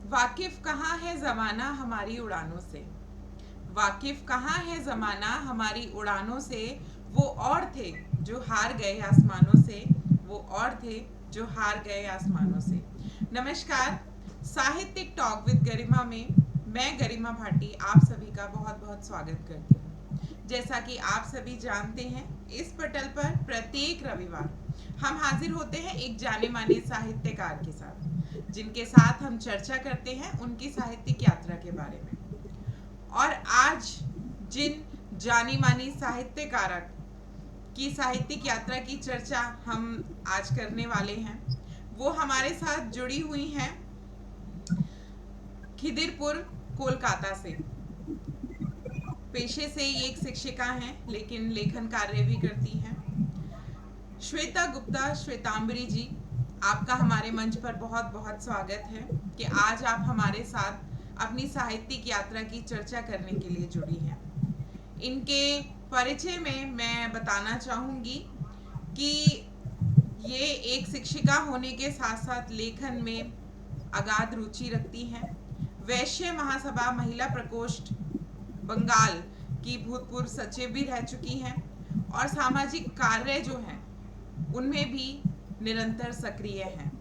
वाकिफ कहाँ है ज़माना हमारी उड़ानों से। वाकिफ कहाँ है ज़माना हमारी उड़ानों से। वो और थे जो हार गए आसमानों से। वो और थे जो हार गए आसमानों से। नमस्कार। साहित्यिक टॉक विद गरिमा में मैं गरिमा भाटी आप सभी का बहुत बहुत स्वागत करती हूँ। जैसा कि आप सभी जानते हैं, इस पटल पर प्रत्येक रविवार हम हाजिर होते हैं एक जाने माने साहित्यकार के साथ, जिनके साथ हम चर्चा करते हैं उनकी साहित्यिक यात्रा के बारे में। और आज जिन जानी मानी साहित्यकार की साहित्यिक यात्रा की चर्चा हम आज करने वाले हैं, वो हमारे साथ जुड़ी हुई हैं खिदिरपुर, कोलकाता से। पेशे से ये एक शिक्षिका हैं, लेकिन लेखन कार्य भी करती हैं। श्वेता गुप्ता, श्वेतांबरी जी, आपका हमारे मंच पर बहुत बहुत स्वागत है कि आज आप हमारे साथ अपनी साहित्यिक यात्रा की चर्चा करने के लिए जुड़ी हैं। इनके परिचय में मैं बताना चाहूँगी कि ये एक शिक्षिका होने के साथ साथ लेखन में अगाध रुचि रखती हैं। वैश्य महासभा महिला प्रकोष्ठ बंगाल की भूतपूर्व सचिव भी रह चुकी हैं और सामाजिक कार्य जो हैं उनमें भी निरंतर सक्रिय हैं।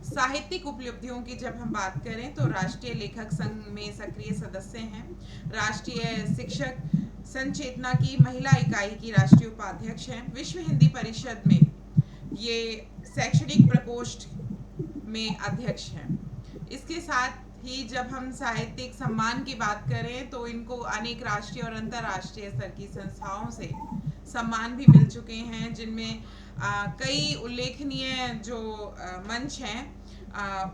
साहित्यिक उपलब्धियों की जब हम बात करें तो राष्ट्रीय लेखक संघ में सक्रिय सदस्य हैं। राष्ट्रीय शिक्षक संघ चेतना की महिला इकाई की राष्ट्रीय उपाध्यक्ष हैं। विश्व हिंदी परिषद में ये शैक्षणिक प्रकोष्ठ में अध्यक्ष हैं। इसके साथ ही जब हम साहित्यिक सम्मान की बात करें तो इनको अनेक राष्ट्रीय और अंतर्राष्ट्रीय स्तर की संस्थाओं से सम्मान भी मिल चुके हैं, जिनमें कई उल्लेखनीय जो मंच हैं,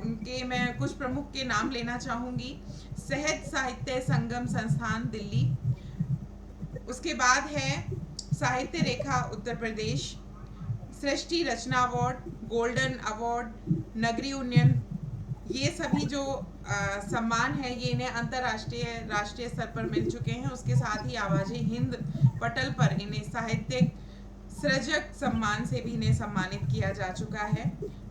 उनके मैं कुछ प्रमुख के नाम लेना चाहूँगी। सहज साहित्य संगम संस्थान दिल्ली, उसके बाद है साहित्य रेखा उत्तर प्रदेश, सृष्टि रचना अवार्ड, गोल्डन अवार्ड, नगरी उन्नयन। ये सभी जो सम्मान है ये इन्हें अंतर्राष्ट्रीय राष्ट्रीय स्तर पर मिल चुके हैं। उसके साथ ही आवाज़ हिंद पटल पर इन्हें साहित्यिक सृजक सम्मान से भी इन्हें सम्मानित किया जा चुका है।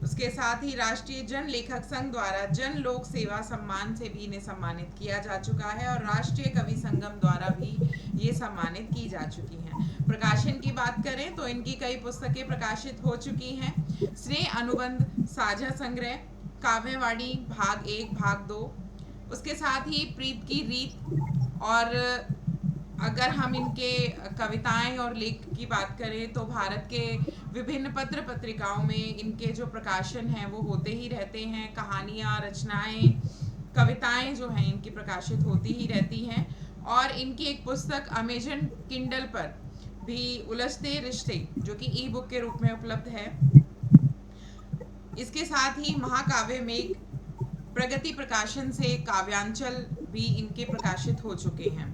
उसके साथ ही राष्ट्रीय जन लेखक संघ द्वारा जन लोक सेवा सम्मान से भी इन्हें सम्मानित किया जा चुका है और राष्ट्रीय कवि संगम द्वारा भी ये सम्मानित की जा चुकी हैं। प्रकाशन की बात करें तो इनकी कई पुस्तकें प्रकाशित हो चुकी हैं। स्नेह अनुबंध साझा संग्रह, काव्यवाणी भाग 1 भाग 2, उसके साथ ही प्रीत की रीत। और अगर हम इनके कविताएं और लेख की बात करें तो भारत के विभिन्न पत्र पत्रिकाओं में इनके जो प्रकाशन हैं वो होते ही रहते हैं। कहानियाँ, रचनाएं, कविताएं जो हैं इनकी प्रकाशित होती ही रहती हैं। और इनकी एक पुस्तक अमेजन किंडल पर भी, उलझते रिश्ते, जो कि ई बुक के रूप में उपलब्ध है। इसके साथ ही महाकाव्य में प्रगति प्रकाशन से काव्यांचल भी इनके प्रकाशित हो चुके हैं।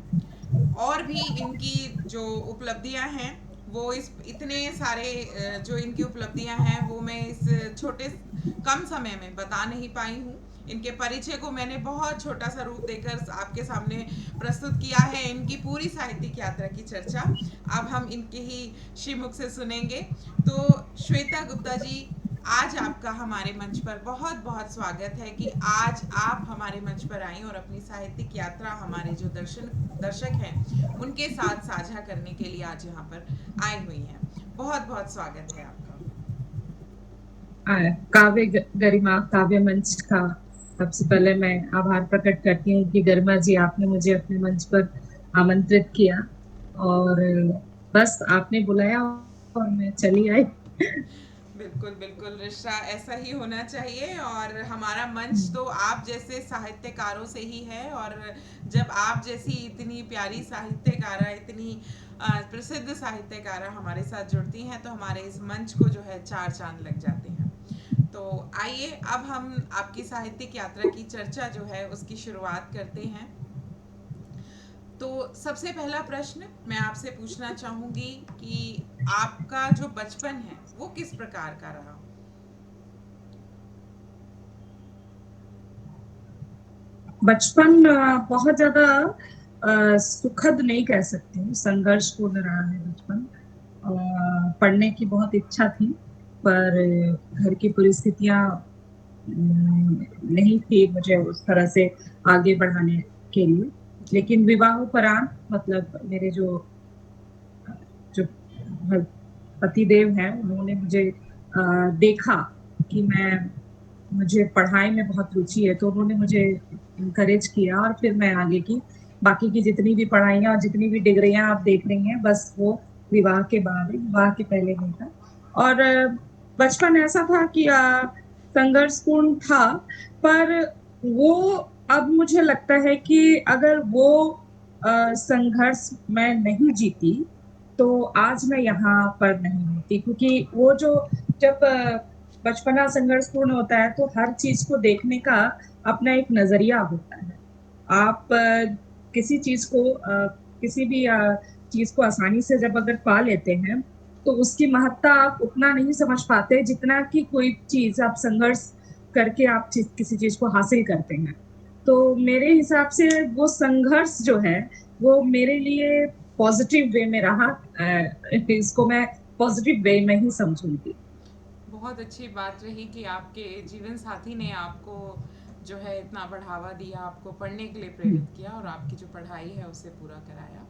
और भी इनकी जो उपलब्धियां हैं वो इस इतने सारे जो इनकी उपलब्धियां हैं वो मैं इस छोटे कम समय में बता नहीं पाई हूँ। इनके परिचय को मैंने बहुत छोटा सा रूप देकर आपके सामने प्रस्तुत किया है। इनकी पूरी साहित्यिक यात्रा की चर्चा अब हम इनके ही श्रीमुख से सुनेंगे। तो श्वेता गुप्ता जी, आज आपका हमारे मंच पर बहुत बहुत स्वागत है कि आज आप हमारे मंच पर आई और अपनी साहित्यिक यात्रा हमारे जो दर्शक हैं उनके साथ साझा करने के लिए आज यहाँ पर आई हुई हैं। बहुत बहुत स्वागत है आपका। काव्य गरिमा काव्य मंच का सबसे पहले मैं आभार प्रकट करती हूँ कि गरिमा जी आपने मुझे अपने मंच पर आमंत्रित किया और बस आपने बुलाया और मैं चली आई। बिल्कुल बिल्कुल, रिश्ता ऐसा ही होना चाहिए और हमारा मंच तो आप जैसे साहित्यकारों से ही है। और जब आप जैसी इतनी प्यारी साहित्यकारा, इतनी प्रसिद्ध साहित्यकारा हमारे साथ जुड़ती हैं तो हमारे इस मंच को जो है चार चांद लग जाते हैं। तो आइए अब हम आपकी साहित्यिक यात्रा की चर्चा जो है उसकी शुरुआत करते हैं। तो सबसे पहला प्रश्न मैं आपसे पूछना चाहूँगी कि आपका जो बचपन है वो किस प्रकार का रहा? बचपन बहुत ज्यादा सुखद नहीं कह सकती हूँ, संघर्षपूर्ण रहा है बचपन। पढ़ने की बहुत इच्छा थी पर घर की परिस्थितियां नहीं थी मुझे उस तरह से आगे बढ़ाने के लिए। जी। लेकिन विवाहोपरांत मतलब मेरे जो पति देव हैं, उन्होंने मुझे देखा कि मुझे पढ़ाई में बहुत रुचि है, तो उन्होंने मुझे इनकरेज किया और फिर मैं आगे की बाकी की जितनी भी पढ़ाइयाँ और जितनी भी डिग्रियाँ आप देख रही हैं, बस वो विवाह के बाद है, विवाह के पहले नहीं था। और बचपन ऐसा था कि संघर्षपूर्ण था, पर वो अब मुझे लगता है कि अगर वो संघर्ष मैं नहीं जीती, तो आज मैं यहाँ पर नहीं होती, क्योंकि वो जो जब बचपना संघर्षपूर्ण होता है तो हर चीज को देखने का अपना एक नजरिया होता है। आप किसी चीज को किसी भी चीज को आसानी से जब अगर पा लेते हैं तो उसकी महत्ता आप उतना नहीं समझ पाते जितना कि कोई चीज आप संघर्ष करके आप किसी चीज को हासिल करते हैं। तो मेरे हिसाब से वो संघर्ष जो है वो मेरे लिए पॉजिटिव वे में रहा। इसको मैं पॉजिटिव वे में ही समझूंगी। बहुत अच्छी बात रही कि आपके जीवन साथी ने आपको जो है इतना बढ़ावा दिया, आपको पढ़ने के लिए हम्म, प्रेरित किया और आपकी जो पढ़ाई है उसे पूरा कराया।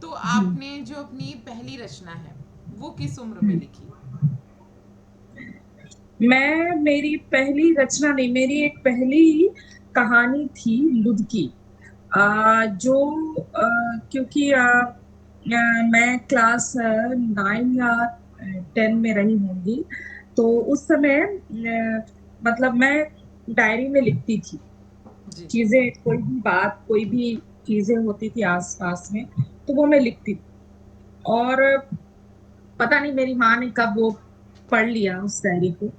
तो हम्म, आपने जो अपनी पहली रचना है, वो किस उम्र में हम्म। लिखी? मेरी पहली रचना नहीं, मेरी एक पहली कहानी थी लुध की। जो क्योंकि मैं क्लास 9 या 10 में रही होंगी, तो उस समय मतलब मैं डायरी में लिखती थी जी। चीजें, कोई भी बात, कोई भी चीजें होती थी आस-पास में, तो वो मैं लिखती थी। और पता नहीं मेरी माँ ने कब वो पढ़ लिया उस डायरी को,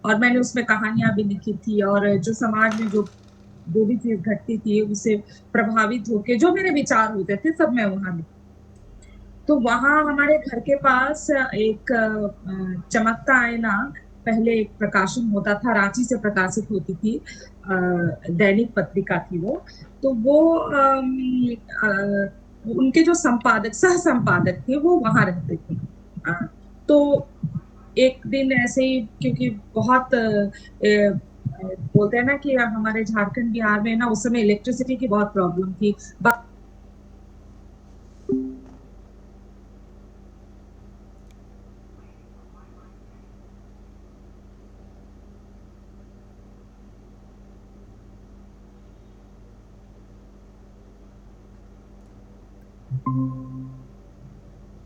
और मैंने उसमें कहानियाँ भी लिखी थी, और जो समाज में जो भी चीज़ घटती थी, उससे प्रभावित होके जो मेरे विचार होते थे, सब मैं वहाँ लिखती। तो वहाँ हमारे घर के पास एक चमकता आईना पहले एक प्रकाशन होता था, रांची से प्रकाशित होती थी, दैनिक पत्रिका थी वो। तो वो उनके जो संपादक सह संपादक थे वो वहाँ रहते थे। तो एक दिन ऐसे ही, क्योंकि बहुत बोलते हैं ना कि हमारे झारखंड बिहार में ना उस समय इलेक्ट्रिसिटी की बहुत प्रॉब्लम थी।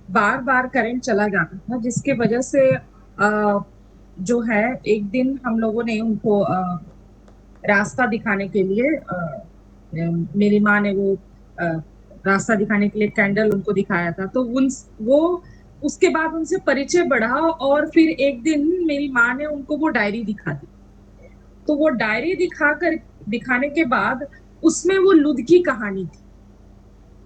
बार बार करंट चला जाता था, जिसके वजह से जो है एक दिन हम लोगों ने उनको रास्ता दिखाने के लिए मेरी माँ ने वो अ, रास्ता दिखाने के लिए कैंडल उनको दिखाया था, तो उन वो उसके बाद उनसे परिचय बढ़ा, और फिर एक दिन मेरी माँ ने उनको वो डायरी दिखा दी। तो वो डायरी दिखाने के बाद उसमें वो लुध की कहानी थी,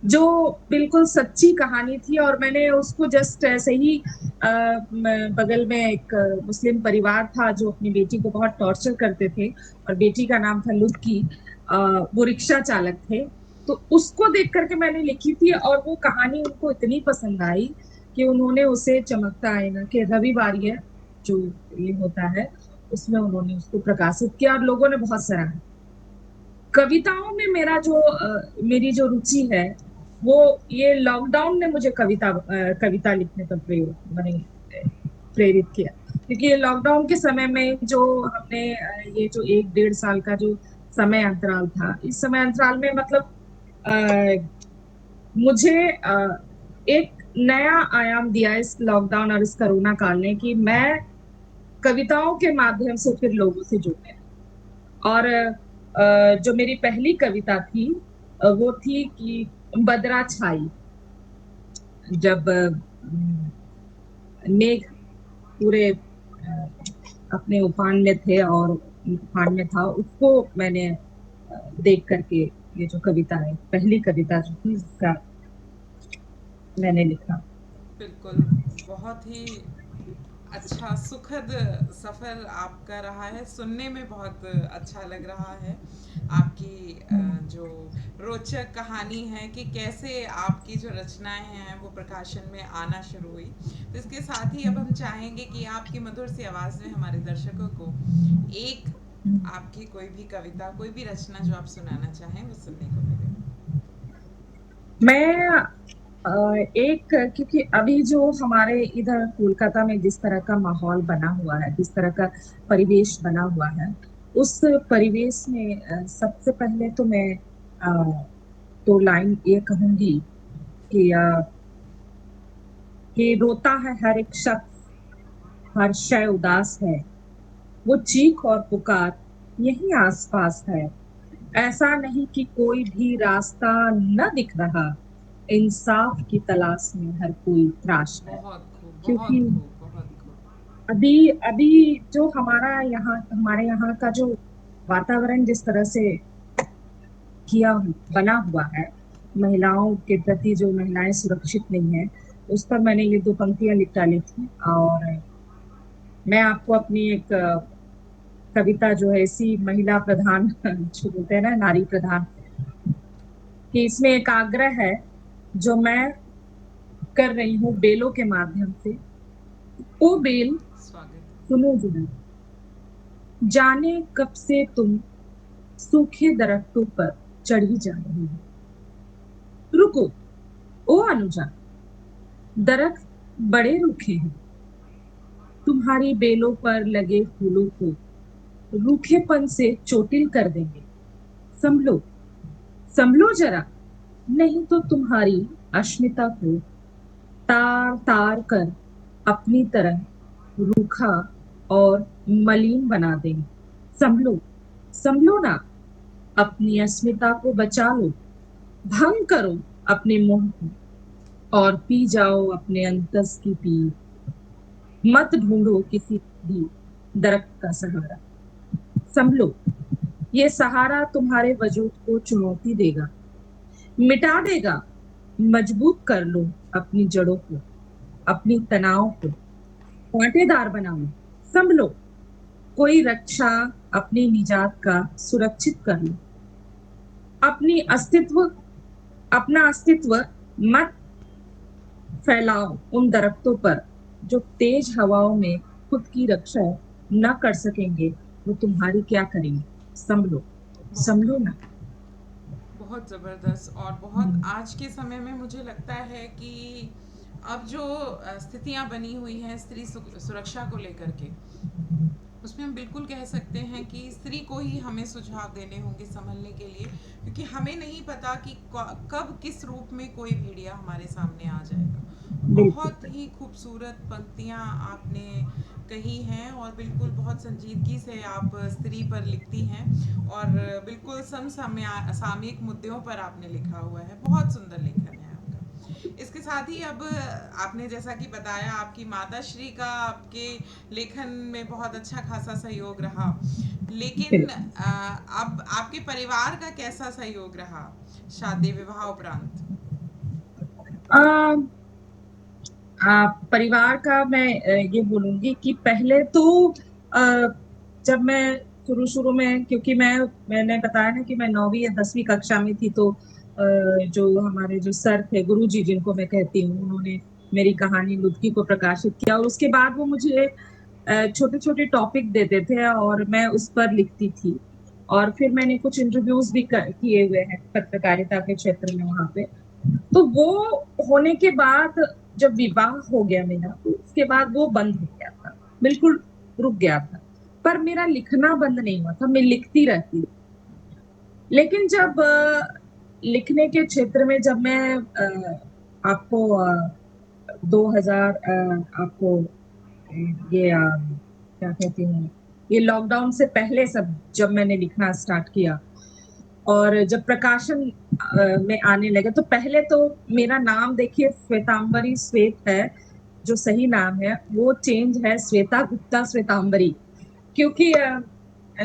जो बिल्कुल सच्ची कहानी थी, और मैंने उसको जस्ट ऐसे ही बगल में एक मुस्लिम परिवार था जो अपनी बेटी को बहुत टॉर्चर करते थे, और बेटी का नाम था लुत्की। वो रिक्शा चालक थे, तो उसको देख करके मैंने लिखी थी, और वो कहानी उनको इतनी पसंद आई कि उन्होंने उसे चमकता आईना के रविवार जो ये होता है उसमें उन्होंने उसको प्रकाशित किया, और लोगों ने बहुत सराहा। कविताओं में मेरी जो रुचि है, वो ये लॉकडाउन ने मुझे कविता लिखने पर प्रेरित किया, क्योंकि ये लॉकडाउन के समय में जो हमने ये जो 1 डेढ़ साल का जो समय अंतराल था, इस समय अंतराल में मतलब अ, मुझे एक नया आयाम दिया इस लॉकडाउन और इस कोरोना काल ने, कि मैं कविताओं के माध्यम से फिर लोगों से जुड़ने। और जो मेरी पहली कविता थी वो थी कि बदरा छाई, जब मेघ पूरे अपने उफान में थे और उफान में था, उसको मैंने देख करके ये जो कविता है, पहली कविता जो थी उसका मैंने लिखा। बिल्कुल, बहुत ही अच्छा सुखद सफ़र आपका रहा है, सुनने में बहुत अच्छा लग रहा है। आपकी जो रोचक कहानी है कि कैसे आपकी जो रचनाएँ हैं वो प्रकाशन में आना शुरू हुई। तो इसके साथ ही अब हम चाहेंगे कि आपकी मधुर सी आवाज़ में हमारे दर्शकों को एक आपकी कोई भी कविता, कोई भी रचना जो आप सुनाना चाहें वो सुनने को मिलेगा। मैं एक, क्योंकि अभी जो हमारे इधर कोलकाता में जिस तरह का माहौल बना हुआ है, जिस तरह का परिवेश बना हुआ है, उस परिवेश में सबसे पहले तो मैं तो लाइन ये कहूंगी कि रोता है हर एक शख्स, हर शय उदास है, वो चीख और पुकार यही आसपास है। ऐसा नहीं कि कोई भी रास्ता न दिख रहा, इंसाफ की तलाश में हर कोई त्राश है। बहुत खूब, क्योंकि बहुत खूब, बहुत खूब। अभी अभी जो हमारे यहाँ का जो वातावरण जिस तरह से किया बना हुआ है, महिलाओं के प्रति, जो महिलाएं सुरक्षित नहीं है, उस पर मैंने ये दो पंक्तियां लिख डाली थी। और मैं आपको अपनी एक कविता जो है इसी महिला प्रधान जो बोलते हैं ना, नारी प्रधान, कि इसमें एक आग्रह है जो मैं कर रही हूँ बेलों के माध्यम से। ओ बेल स्वागत। सुनो जरा, जाने कब से तुम सूखे दरख्तों पर चढ़ी जा रही हो। रुको ओ अनुजा, दरख्त बड़े रूखे हैं, तुम्हारी बेलों पर लगे फूलों को रूखेपन से चोटिल कर देंगे। संभलो, संभलो जरा, नहीं तो तुम्हारी अस्मिता को तार तार कर अपनी तरह रूखा और मलिन बना देंगे। संभलो, संभलो ना, अपनी अस्मिता को बचा लो, भंग करो अपने मोह को और पी जाओ अपने अंतस की पी। मत ढूंढो किसी भी दरख्त का सहारा, संभलो, ये सहारा तुम्हारे वजूद को चुनौती देगा, मिटा देगा। मजबूत कर लो अपनी जड़ों को, अपनी तनाव को कांटेदार बना लो। संभलो, कोई रक्षा अपनी निजात का सुरक्षित कर लो। अपनी अस्तित्व अपना अस्तित्व मत फैलाओ उन दरख्तों पर जो तेज हवाओं में खुद की रक्षा न कर सकेंगे, वो तुम्हारी क्या करेंगे। संभलो, बहुत संभलो ना। खूब, बहुत ज़बरदस्त। और बहुत आज के समय में मुझे लगता है कि अब जो स्थितियां बनी हुई हैं स्त्री सुरक्षा को लेकर के, उसमें हम बिल्कुल कह सकते हैं कि स्त्री को ही हमें सुझाव देने होंगे संभलने के लिए, क्योंकि हमें नहीं पता कि कब किस रूप में कोई भेड़िया हमारे सामने आ जाएगा। बिल्कुल। बहुत ही खूबसूरत पंक्तियाँ आपने कही हैं और बिल्कुल बहुत संजीदगी से आप स्त्री पर लिखती हैं और बिल्कुल सामयिक मुद्दों पर आपने लिखा हुआ है। बहुत सुंदर लेखन है आपका। इसके साथ ही अब आपने जैसा कि बताया, आपकी माता श्री का आपके लेखन में बहुत अच्छा खासा सहयोग रहा, लेकिन अब आपके परिवार का कैसा सहयोग रहा शादी विवाह उपरांत? आ, परिवार का मैं ये बोलूंगी कि पहले तो अ, जब मैं शुरू शुरू में, क्योंकि मैंने बताया ना कि मैं 9वीं या 10वीं कक्षा में थी, तो जो हमारे जो सर थे, गुरुजी जिनको मैं कहती हूँ, उन्होंने मेरी कहानी लुदकी को प्रकाशित किया। और उसके बाद वो मुझे छोटे छोटे टॉपिक देते थे और मैं उस पर लिखती थी। और फिर मैंने कुछ इंटरव्यूज भी किए हुए हैं पत्रकारिता के क्षेत्र में वहां पे। तो वो होने के बाद जब विवाह हो गया मेरा, तो उसके बाद वो बंद हो गया था, बिल्कुल रुक गया था। पर मेरा लिखना बंद नहीं हुआ था, मैं लिखती रहती। लेकिन जब लिखने के क्षेत्र में जब मैं आपको 2000 आपको ये क्या कहती हूँ, ये लॉकडाउन से पहले सब जब मैंने लिखना स्टार्ट किया और जब प्रकाशन में आने लगे, तो पहले तो मेरा नाम देखिए श्वेतांबरी श्वेत है, जो सही नाम है, वो चेंज है श्वेता गुप्ता श्वेतांबरी। क्योंकि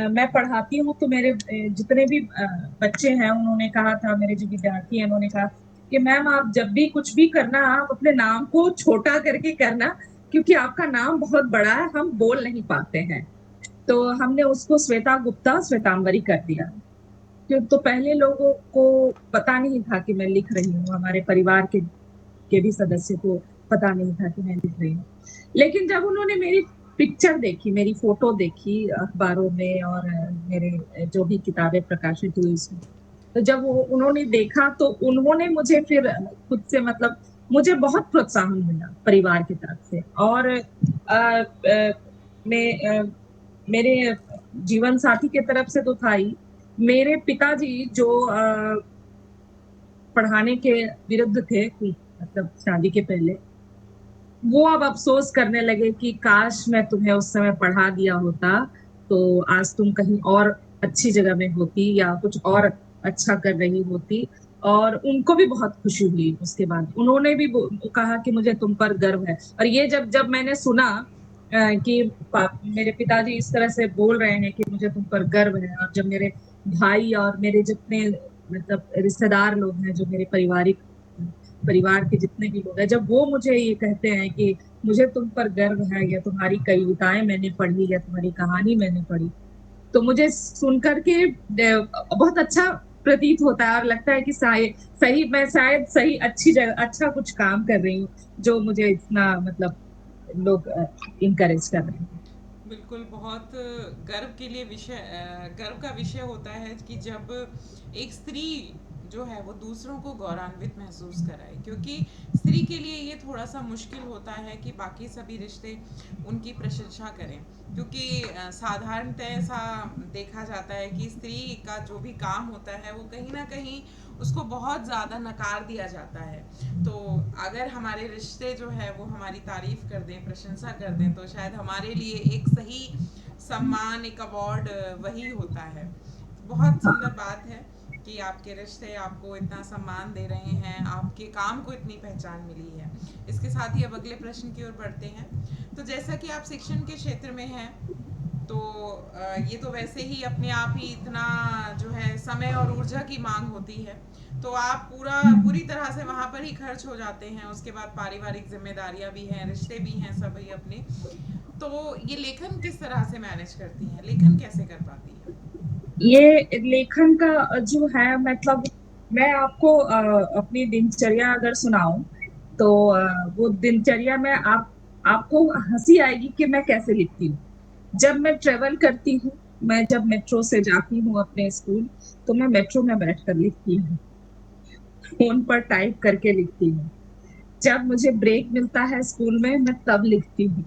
मैं पढ़ाती हूँ तो मेरे जितने भी बच्चे हैं, उन्होंने कहा था, मेरे जो विद्यार्थी हैं, उन्होंने कहा कि मैम आप जब भी कुछ भी करना, आप अपने नाम को छोटा करके करना, क्योंकि आपका नाम बहुत बड़ा है, हम बोल नहीं पाते हैं। तो हमने उसको श्वेता गुप्ता श्वेतांबरी कर दिया। तो पहले लोगों को पता नहीं था कि मैं लिख रही हूँ, हमारे परिवार के भी सदस्य को पता नहीं था कि मैं लिख रही हूँ। लेकिन जब उन्होंने मेरी पिक्चर देखी, मेरी फोटो देखी अखबारों में और मेरे जो भी किताबें प्रकाशित हुई उसमें। तो जब वो उन्होंने देखा तो उन्होंने मुझे फिर खुद से मतलब मुझे बहुत प्रोत्साहन मिला परिवार की तरफ से और मेरे जीवन साथी की तरफ से तो था ही। मेरे पिताजी जो पढ़ाने के विरुद्ध थे मतलब शादी के पहले, वो अब अफ़सोस करने लगे कि काश मैं तुम्हें उस समय पढ़ा दिया होता, तो आज तुम कहीं और अच्छी जगह में होती या कुछ और अच्छा कर रही होती और उनको भी बहुत खुशी हुई उसके बाद। उन्होंने भी वो कहा कि मुझे तुम पर गर्व है और ये जब जब मैंने सुना कि मेरे पिताजी इस तरह से बोल रहे हैं कि मुझे तुम पर गर्व है और जब मेरे भाई और मेरे जितने मतलब रिश्तेदार लोग हैं, जो मेरे परिवार के जितने भी लोग हैं, जब वो मुझे ये कहते हैं कि मुझे तुम पर गर्व है या तुम्हारी कविताएँ मैंने पढ़ी या तुम्हारी कहानी मैंने पढ़ी, तो मुझे सुन कर के बहुत अच्छा प्रतीत होता है और लगता है कि मैं शायद सही अच्छी जगह अच्छा कुछ काम कर रही हूँ, जो मुझे इतना मतलब लोग एनकरेज कर रहे हैं। बिल्कुल, बहुत गर्व के लिए गर्व का विषय होता है कि जब एक स्त्री जो है वो दूसरों को गौरवान्वित महसूस कराए, क्योंकि स्त्री के लिए ये थोड़ा-सा मुश्किल होता है कि बाकी सभी रिश्ते उनकी प्रशंसा करें, क्योंकि साधारणतः ऐसा देखा जाता है कि स्त्री का जो भी काम होता है वो कहीं न कहीं उसको बहुत ज़्यादा नकार दिया जाता है। तो अगर हमारे रिश्ते जो है वो हमारी तारीफ कर दें, प्रशंसा कर दें, तो शायद हमारे लिए एक सही सम्मान, एक अवार्ड वही होता है। बहुत सुंदर बात है कि आपके रिश्ते आपको इतना सम्मान दे रहे हैं, आपके काम को इतनी पहचान मिली है। इसके साथ ही अब अगले प्रश्न की ओर बढ़ते हैं। तो जैसा कि आप शिक्षण के क्षेत्र में हैं, तो ये तो वैसे ही अपने आप ही इतना जो है समय और ऊर्जा की मांग होती है, तो आप पूरी तरह से वहाँ पर ही खर्च हो जाते हैं। उसके बाद पारिवारिक जिम्मेदारियाँ भी हैं, रिश्ते भी हैं सभी अपने। तो ये लेखन किस तरह से मैनेज करती हैं, लेखन कैसे कर पाती हैं? ये लेखन का जो है मतलब मैं आपको अपनी दिनचर्या अगर सुनाऊँ, तो वो दिनचर्या में आप आपको हँसी आएगी कि मैं कैसे लिखती हूँ। जब मैं ट्रैवल करती हूँ, मैं जब मेट्रो से जाती हूँ अपने स्कूल, तो मैं मेट्रो में बैठकर लिखती हूँ। फ़ोन पर टाइप करके लिखती हूँ। जब मुझे ब्रेक मिलता है स्कूल में, मैं तब लिखती हूँ।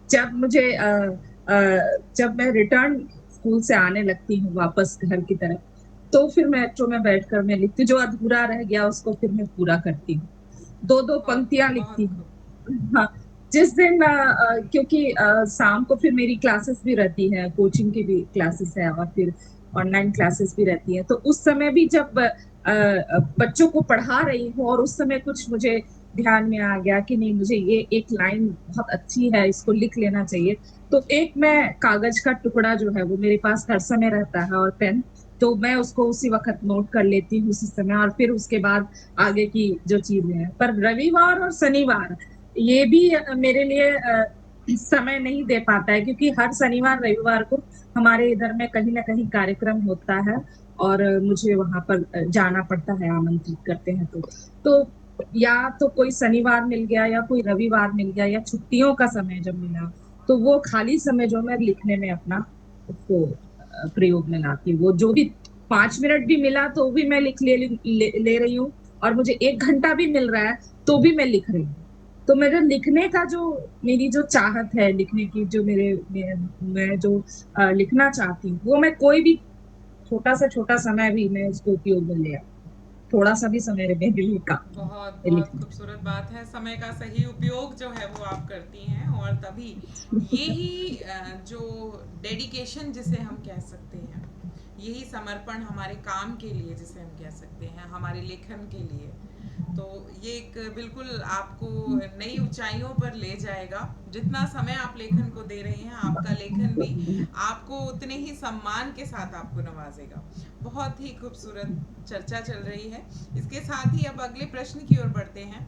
जब मुझे जब मैं रिटर्न स्कूल से आने लगती हूँ वापस घर की तरफ, तो फिर मेट्रो में बैठकर मैं लिखती हूँ, जो अधूरा रह गया उसको फिर मैं पूरा करती हूँ। 2-2 बहुत पंक्तियाँ लिखती बहुत खूब। हूँ। हाँ, जिस दिन क्योंकि शाम को फिर मेरी क्लासेस भी रहती हैं, कोचिंग की भी क्लासेस है और फिर ऑनलाइन क्लासेस भी रहती हैं। तो उस समय भी जब बच्चों को पढ़ा रही हूँ और उस समय कुछ मुझे ध्यान में आ गया कि नहीं मुझे ये एक लाइन बहुत अच्छी है, इसको लिख लेना चाहिए। तो एक मैं कागज़ का टुकड़ा जो है वो मेरे पास हर समय रहता है और पेन, तो मैं उसको उसी वक़्त नोट कर लेती हूँ उसी समय और फिर उसके बाद आगे की जो चीज़ें हैं। पर रविवार और शनिवार ये भी मेरे लिए समय नहीं दे पाता है क्योंकि हर शनिवार, रविवार को हमारे इधर में कहीं न कहीं कार्यक्रम होता है और मुझे वहाँ पर जाना पड़ता है, आमंत्रित करते हैं तो। तो या तो कोई शनिवार मिल गया या कोई रविवार मिल गया या छुट्टियों का समय जब मिला, तो वो खाली समय जो मैं लिखने में अपना उसको प्रयोग में लाती हूँ। वो जो भी 5 मिनट भी मिला तो भी मैं लिख ले रही हूँ और मुझे 1 घंटा भी मिल रहा है, तो भी मैं लिख रही हूँ। तो मेरे लिखने का जो मेरी जो चाहत है, लिखने की जो मैं जो लिखना चाहती हूँ, वो मैं कोई भी छोटा से छोटा समय भी मैं उसको उपयोग में ले आती हूँ। थोड़ा-सा भी समय मेरे लिए काफ़ी बहुत है बहुत लिखने खूबसूरत बात है, समय का सही उपयोग जो है वो आप करती हैं, और तभी ये ही जो डेडिकेशन जिसे हम कह सकते हैं, यही समर्पण हमारे काम के लिए जिसे हम कह सकते हैं, हमारे लेखन के लिए, तो ये एक बिल्कुल आपको नई ऊंचाइयों पर ले जाएगा। जितना समय आप लेखन को दे रहे हैं, आपका लेखन भी आपको उतने ही सम्मान के साथ आपको नवाजेगा। बहुत ही खूबसूरत चर्चा चल रही है। इसके साथ ही अब अगले प्रश्न की ओर बढ़ते हैं।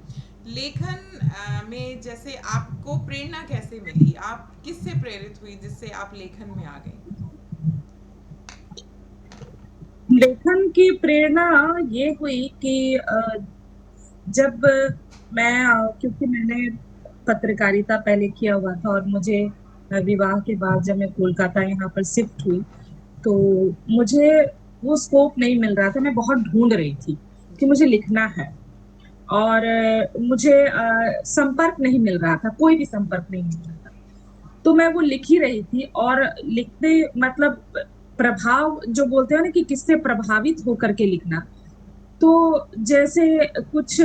लेखन में जैसे आपको प्रेरणा कैसे मिली, आप किससे प्रेरित हुई जिससे आप लेखन में आ गई? लेखन की प्रेरणा ये हुई कि जब मैं क्योंकि मैंने पत्रकारिता पहले किया हुआ था और मुझे विवाह के बाद जब मैं कोलकाता यहाँ पर शिफ्ट हुई, तो मुझे वो स्कोप नहीं मिल रहा था। मैं बहुत ढूंढ रही थी कि जी। मुझे लिखना है, और मुझे संपर्क नहीं मिल रहा था, कोई भी संपर्क नहीं मिल रहा था। तो मैं वो लिख ही रही थी, और लिखते मतलब प्रभाव जो बोलते हैं ना कि किससे प्रभावित होकर के लिखना, तो जैसे कुछ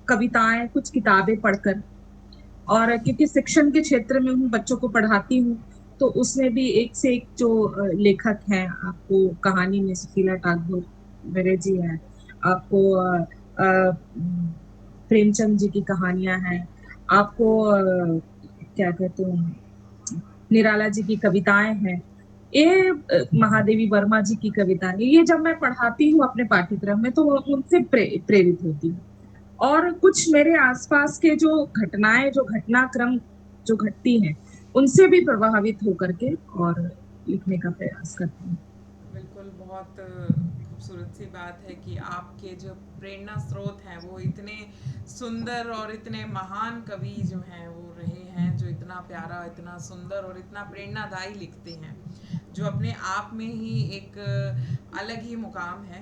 कविताएं, कुछ किताबें पढ़कर, और क्योंकि शिक्षण के क्षेत्र में हूँ, बच्चों को पढ़ाती हूँ, तो उसमें भी एक से एक जो लेखक हैं, आपको कहानी में सुशीला टागोर जी हैं, आपको प्रेमचंद जी की कहानियां हैं, आपको क्या कहते हैं, निराला जी की कविताएं हैं, ये महादेवी वर्मा जी की कविताएं, ये जब मैं पढ़ाती हूँ अपने पाठ्यक्रम में, तो उनसे प्रेरित होती हूँ। और कुछ मेरे आसपास के जो घटनाएं, जो घटनाक्रम जो घटती हैं, उनसे भी प्रभावित होकर के और लिखने का प्रयास करती हूँ। बिल्कुल, बहुत खूबसूरत सी बात है कि आपके जो प्रेरणा स्रोत हैं वो इतने सुंदर और इतने महान कवि जो हैं वो रहे हैं, जो इतना प्यारा, इतना सुंदर और इतना प्रेरणादायी लिखते हैं, जो अपने आप में ही एक अलग ही मुकाम है।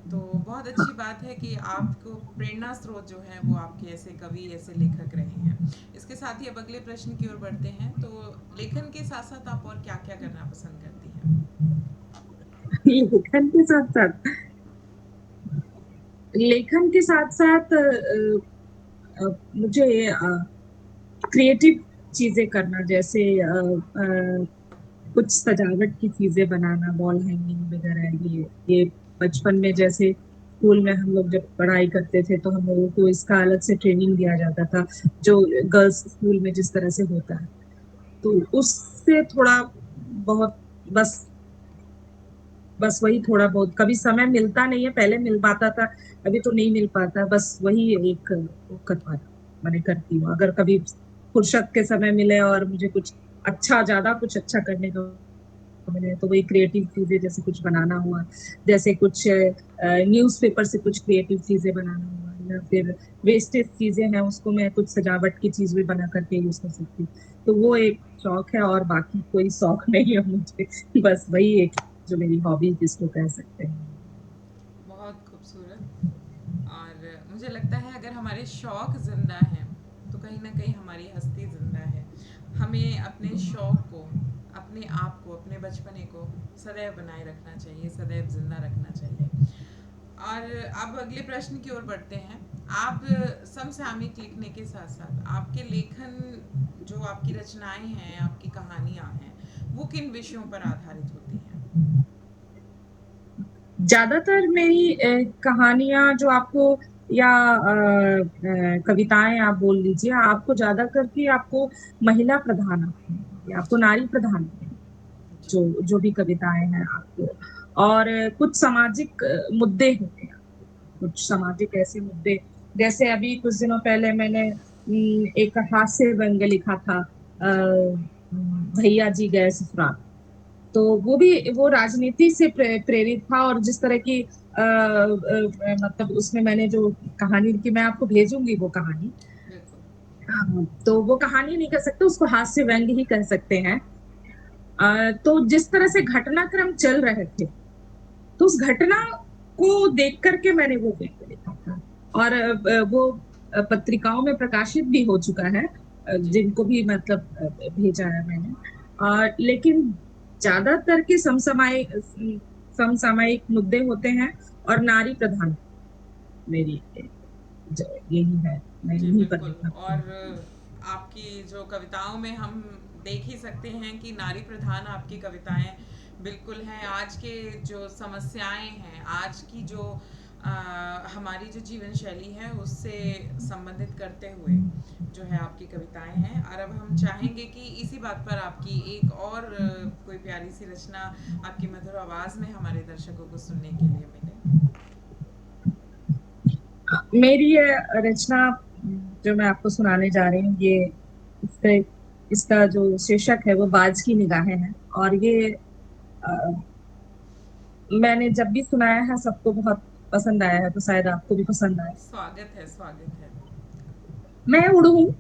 तो बहुत अच्छी बात है कि आपको प्रेरणा स्रोत जो है वो आपके ऐसे कवि, ऐसे लेखक रहे हैं। इसके साथ ही अब अगले प्रश्न की ओर बढ़ते हैं। तो लेखन के साथ साथ आप और क्या क्या करना पसंद करती हैं? लेखन के साथ साथ लेखन के साथ साथ मुझे क्रिएटिव चीजें करना, जैसे कुछ सजावट की चीजें बनाना, वॉल हैंगिंग वगैरह, ये बचपन में जैसे स्कूल में हम लोग जब पढ़ाई करते थे, तो हम लोगों को इसका अलग से ट्रेनिंग दिया जाता था, जो गर्ल्स स्कूल में जिस तरह से होता है, तो उससे थोड़ा बहुत, बस बस वही थोड़ा बहुत, कभी समय मिलता नहीं है, पहले मिल पाता था, अभी तो नहीं मिल पाता, बस वही एक वो कर पाता, मैंने करती हूँ। अगर कभी फुर्सत के समय मिले और मुझे कुछ अच्छा, ज्यादा कुछ अच्छा करने को मिले, तो वही क्रिएटिव चीजें, जैसे कुछ बनाना हुआ, जैसे कुछ न्यूज़पेपर से कुछ क्रिएटिव चीजें बनाना हुआ, या फिर वेस्टेज चीजें हैं उसको मैं कुछ सजावट की चीज भी बना करके यूज कर सकती हूँ। तो वो एक शौक है, और बाकी कोई शौक नहीं है मुझे, बस वही एक जो मेरी हॉबी जिसको कह सकते हैं। बहुत खूबसूरत। और मुझे लगता है अगर हमारे शौक ज़िंदा हैं तो कहीं ना कहीं हमारी हस्ती ज़िंदा है। हमें अपने शौक को, अपने आप को, अपने बचपने को सदैव बनाए रखना चाहिए, सदैव ज़िंदा रखना चाहिए। और अब अगले प्रश्न की ओर बढ़ते हैं। आप समसामयिक लिखने के साथ साथ आपके लेखन, जो आपकी रचनाएं हैं, आपकी कहानियां हैं, वो किन विषयों पर आधारित होती हैं? ज्यादातर मेरी कहानियां जो आपको, या कविताएं आप बोल लीजिए, आपको ज्यादा करके आपको महिला प्रधान आती हैं, या आपको जी। नारी प्रधान आती हैं, जी। जो जो भी कविताएं हैं आपको। और कुछ सामाजिक मुद्दे होते हैं, कुछ सामाजिक ऐसे मुद्दे, जैसे अभी कुछ दिनों पहले मैंने एक हास्य व्यंग्य लिखा था, भैया जी गए ससुराल। तो वो भी, वो राजनीति से प्रेरित था, और जिस तरह की मतलब उसमें मैंने जो कहानी लिखी, मैं आपको भेजूंगी वो कहानी। बिल्कुल। तो वो कहानी नहीं कह सकते, उसको हास्य व्यंग्य ही कह सकते हैं। तो जिस तरह से घटनाक्रम चल रहे थे, तो उस घटना को देख करके मैंने वो व्यंग्य लिखा था, और वो पत्रिकाओं में प्रकाशित भी हो चुका है, जी। जिनको भी मतलब भेजा है मैंने। लेकिन ज्यादातर के समसामयिक मुद्दे होते हैं, और नारी प्रधान मेरी यही है, मैं जी, यहीं पर बिल्कुल। लिखा हूँ। और आपकी जो कविताओं में हम देख ही सकते हैं कि नारी प्रधान आपकी कविताएँ बिल्कुल हैं। आज के जो समस्याएँ हैं, आज की जो हमारी जो जीवन शैली है, उससे संबंधित करते हुए जो है आपकी कविताएँ हैं। और अब हम चाहेंगे कि इसी बात पर आपकी एक और कोई प्यारी-सी रचना आपकी मधुर आवाज़ में हमारे दर्शकों को सुनने के लिए मिले। मेरी ये रचना जो मैं आपको सुनाने जा रही हूँ, ये इसका इसका जो शीर्षक है वो बाज की निगाहें है, और ये अ, मैंने जब भी सुनाया है सबको बहुत पसंद आया है, तो शायद आपको भी पसंद आए। स्वागत है, स्वागत है। मैं उड़ूं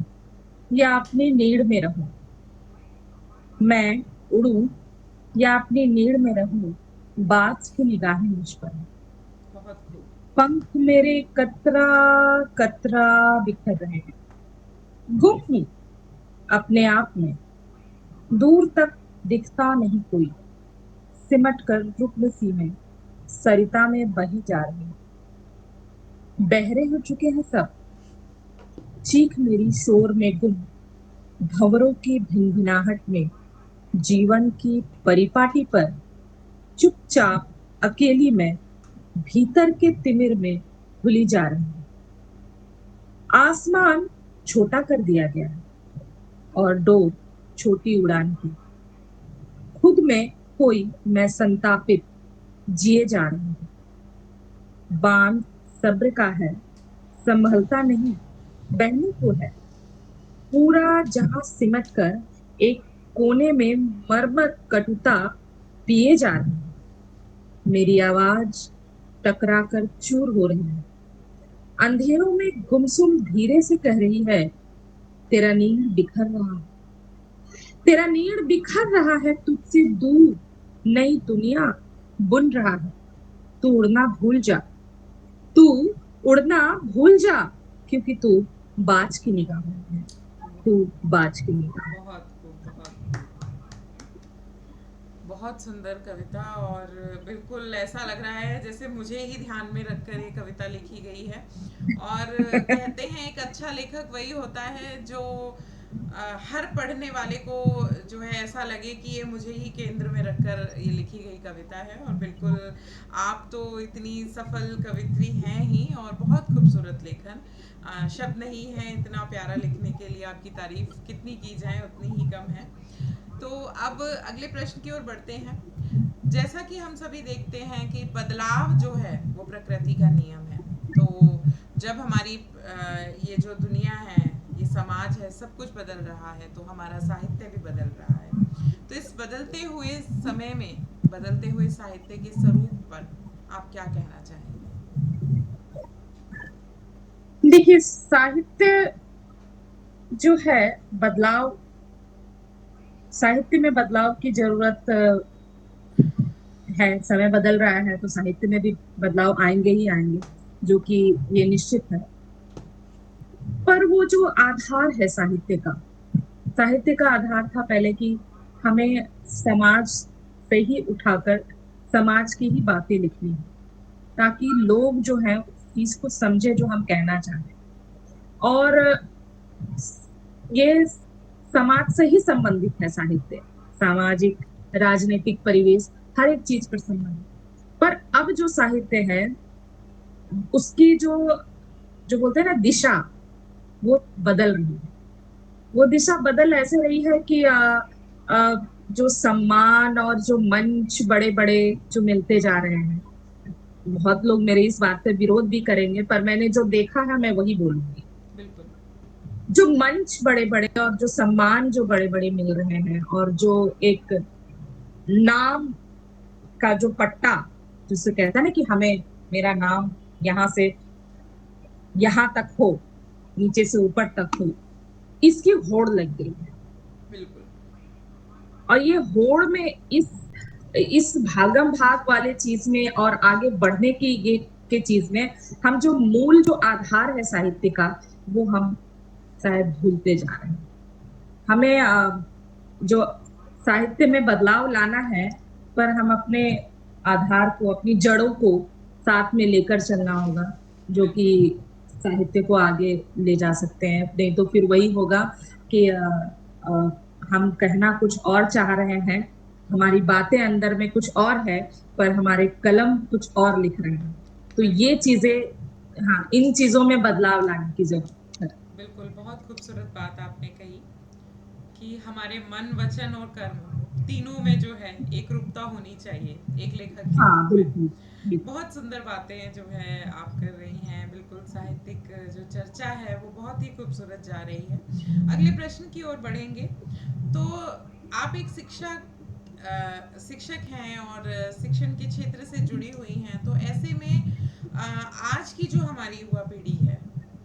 या अपनी नीड़ में रहूं, मैं उड़ूं या अपनी नीड़ में रहूं, बाज की निगाहें मुझ पर हैं। बहुत खूब। पंख मेरे कतरा कतरा बिखर रहे हैं, गुम हूं अपने आप में, दूर तक दिखता नहीं कोई, सिमट कर रुक्न सी में सरिता में बही जा रही हूं। बहरे हो चुके हैं सब, चीख मेरी शोर में गुम, भंवरों की भिनभिनाहट में, जीवन की परिपाटी पर चुपचाप अकेली मैं भीतर के तिमिर में घुली जा रही हूँ। आसमान छोटा कर दिया गया है और डोर छोटी उड़ान की, खुद में कोई मैं संतापित जिए जा रही हूँ। बांध सब्र का है, संभलता नहीं, बहने को है। पूरा जहां सिमट कर एक कोने में मरमर कटुता पिए जा रही हूँ। मेरी आवाज टकरा कर चूर हो रही है, अंधेरों में गुमसुम धीरे से कह रही है, तेरा नीड़ बिखर रहा है, तेरा नीड़ बिखर रहा है, तुझसे दूर नई दुनिया बुन रहा है। तू उड़ना भूल जा, तू उड़ना भूल जा, क्योंकि तू बाज की निगाह में है, तू बाज की निगाह। बहुत खूब, बहुत खूब। बहुत सुंदर कविता, और बिल्कुल ऐसा लग रहा है जैसे मुझे ही ध्यान में रखकर ये कविता लिखी गई है। और कहते हैं एक अच्छा लेखक वही होता है जो हर पढ़ने वाले को जो है ऐसा लगे कि ये मुझे ही केंद्र में रखकर ये लिखी गई कविता है। और बिल्कुल आप तो इतनी सफल कवित्री हैं ही, और बहुत खूबसूरत लेखन। शब्द नहीं है इतना प्यारा लिखने के लिए, आपकी तारीफ कितनी की जाए उतनी ही कम है। तो अब अगले प्रश्न की ओर बढ़ते हैं। जैसा कि हम सभी देखते हैं कि बदलाव जो है वो प्रकृति का नियम है। तो जब हमारी ये जो दुनिया है, ये समाज है, सब कुछ बदल रहा है, तो हमारा साहित्य भी बदल रहा है। तो इस बदलते हुए समय में बदलते हुए साहित्य के स्वरूप पर आप क्या कहना चाहेंगे? देखिए, साहित्य जो है, बदलाव, साहित्य में बदलाव की जरूरत है। समय बदल रहा है तो साहित्य में भी बदलाव आएंगे ही आएंगे, जो कि ये निश्चित है। पर वो जो आधार है साहित्य का, साहित्य का आधार था पहले कि हमें समाज से ही उठाकर समाज की ही बातें लिखनी है, ताकि लोग जो है उस चीज को समझे जो हम कहना चाहते हैं। और ये समाज से ही संबंधित है साहित्य, सामाजिक, राजनीतिक परिवेश, हर एक चीज पर संबंधित। पर अब जो साहित्य है उसकी जो जो बोलते हैं ना दिशा, वो बदल रही है। वो दिशा बदल ऐसे रही है कि अ, जो सम्मान और जो मंच बड़े बड़े जो मिलते जा रहे हैं, बहुत लोग मेरे इस बात पे विरोध भी करेंगे, पर मैंने जो देखा है मैं वही बोलूंगी। बिल्कुल। जो मंच बड़े बड़े और जो सम्मान जो बड़े बड़े मिल रहे हैं, और जो एक नाम का जो पट्टा, जिसे कहता है ना कि हमें, मेरा नाम यहाँ से यहाँ तक हो, नीचे से ऊपर तक हो, इसकी होड़ लग गई है। बिल्कुल। और ये होड़ में इस भागम भाग वाले चीज में और आगे बढ़ने की ये के चीज में हम जो मूल जो आधार है साहित्य का, वो हम शायद भूलते जा रहे हैं। हमें जो साहित्य में बदलाव लाना है, पर हम अपने आधार को, अपनी जड़ों को साथ में लेकर चलना होगा, जो कि बिल्कुल। साहित्य को आगे ले जा सकते हैं। नहीं तो फिर वही होगा कि अ, हम कहना कुछ और चाह रहे हैं, हमारी बातें अंदर में कुछ और है, पर हमारे कलम कुछ और लिख रहे हैं। तो ये बिल्कुल। चीजें, हाँ, इन चीजों में बदलाव लाने की जरूरत है। बिल्कुल, बहुत खूबसूरत बात आपने कही कि हमारे मन, वचन और कर्म तीनों में जो है एकरूपता होनी चाहिए एक लेखक के हाँ, रूप में। बिल्कुल, बिल्कुल। बहुत सुंदर बातें जो है आप कर रही हैं। बिल्कुल साहित्यिक जो चर्चा है वो बहुत ही खूबसूरत जा रही है। अगले प्रश्न की ओर बढ़ेंगे। तो आप एक शिक्षक हैं और शिक्षण के क्षेत्र से जुड़ी हुई हैं। तो ऐसे में आज की जो हमारी युवा पीढ़ी है,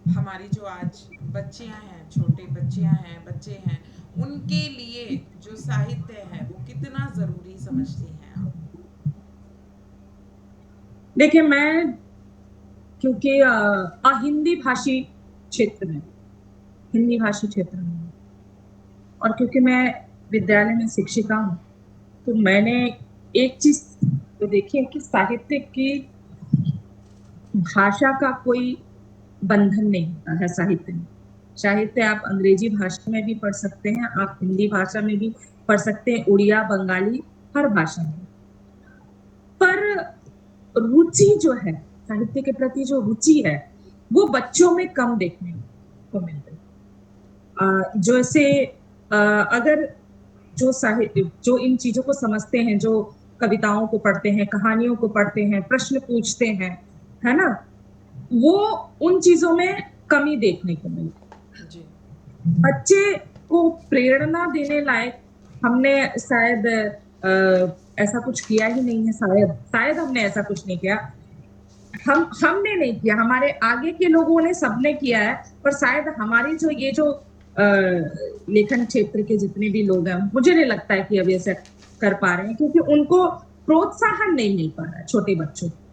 हमारी जो आज बच्चियां हैं, छोटे बच्चियां हैं, बच्चे हैं, उनके लिए जो साहित्य है वो कितना जरूरी समझती हैं आप? देखिए, मैं क्योंकि हिंदी भाषी क्षेत्र में हिंदी भाषी क्षेत्र में हूँ, और क्योंकि मैं विद्यालय में शिक्षिका हूँ, तो मैंने एक चीज तो देखी है कि साहित्य की भाषा का कोई बंधन नहीं होता है साहित्य में। साहित्य आप अंग्रेजी भाषा में भी पढ़ सकते हैं, आप हिंदी भाषा में भी पढ़ सकते हैं, उड़िया, बंगाली, हर भाषा में। पर रुचि जो है, साहित्य के प्रति जो रुचि है, वो बच्चों में कम देखने को मिलती है। जैसे अगर जो साहित्य जो इन चीजों को समझते हैं, जो कविताओं को पढ़ते हैं, कहानियों को पढ़ते हैं, प्रश्न पूछते हैं, है ना, वो उन चीजों में कमी देखने को मिलती। जी। बच्चे को प्रेरणा देने लायक हमने शायद ऐसा कुछ किया ही नहीं है। शायद हमने ऐसा कुछ नहीं किया। हमने नहीं किया, हमारे आगे के लोगों ने, सबने किया है, पर शायद हमारी जो लेखन क्षेत्र के जितने भी लोग हैं, मुझे नहीं लगता है कि अभी ऐसा कर पा रहे हैं, क्योंकि उनको प्रोत्साहन नहीं मिल पा रहा है छोटे बच्चों को।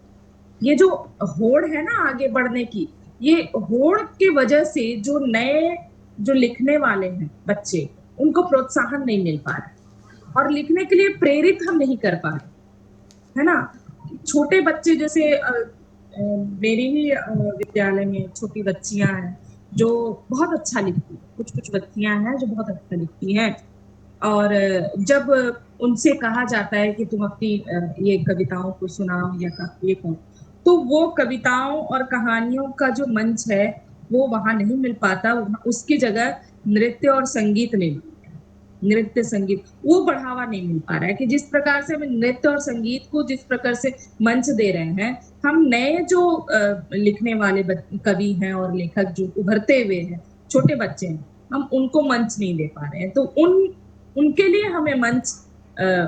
ये जो होड़ है ना आगे बढ़ने की, ये होड़ की वजह से जो नए जो लिखने वाले हैं बच्चे, उनको प्रोत्साहन नहीं मिल पा रहा है, और लिखने के लिए प्रेरित हम नहीं कर पा रहे, है ना। छोटे बच्चे जैसे मेरे ही विद्यालय में छोटी बच्चियां हैं जो बहुत अच्छा लिखती हैं। कुछ बच्चियां हैं जो बहुत अच्छा लिखती हैं, और जब उनसे कहा जाता है कि तुम अपनी ये कविताओं को सुनाओ या ये कहो, तो वो कविताओं और कहानियों का जो मंच है वो वहां नहीं मिल पाता। उसकी जगह नृत्य और संगीत में, नृत्य संगीत वो बढ़ावा नहीं मिल पा रहा है, कि जिस प्रकार से हम नृत्य और संगीत को जिस प्रकार से मंच दे रहे हैं, हम नए जो लिखने वाले कवि हैं और लेखक जो उभरते हुए हैं, छोटे बच्चे हैं, हम उनको मंच नहीं दे पा रहे हैं। तो उनके लिए हमें मंच